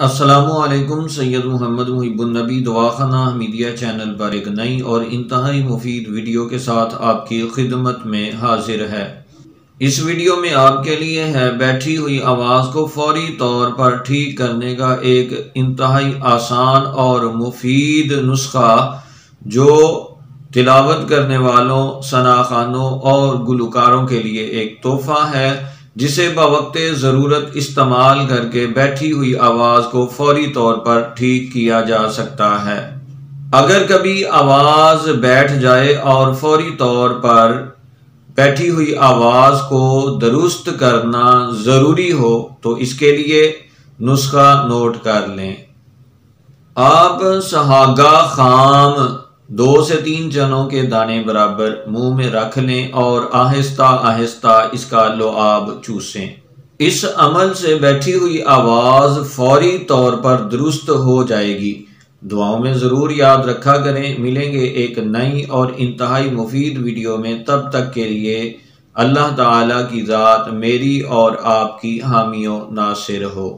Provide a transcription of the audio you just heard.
السلام علیکم۔ سید محمد محب النبی دواخانہ میڈیا چینل پر ایک نئی اور انتہائی مفید ویڈیو کے ساتھ آپ کی خدمت میں حاضر ہے۔ اس ویڈیو میں آپ کے لیے ہے بیٹھی ہوئی آواز کو فوری طور پر ٹھیک کرنے کا ایک انتہائی آسان اور مفید نسخہ جو تلاوت کرنے والوں، ثنا خوانوں اور گلوکاروں کے لیے ایک تحفہ ہے، جسے بوقت ضرورت استعمال کر کے بیٹھی ہوئی آواز کو فوری طور پر ٹھیک کیا جا سکتا ہے۔ اگر کبھی آواز بیٹھ جائے اور فوری طور پر بیٹھی ہوئی آواز کو درست کرنا ضروری ہو تو اس کے لیے نسخہ نوٹ کر لیں۔ آپ سہاگا خام 2 سے 3 چنوں کے دانے برابر منہ میں رکھ لیں اور آہستہ آہستہ اس کا لعاب چوسیں۔ اس عمل سے بیٹھی ہوئی آواز فوری طور پر درست ہو جائے گی۔ دعاؤں میں ضرور یاد رکھا کریں۔ ملیں گے ایک نئی اور انتہائی مفید ویڈیو میں، تب تک کے لیے اللہ تعالیٰ کی ذات میری اور آپ کی حامی و ناصر ہو۔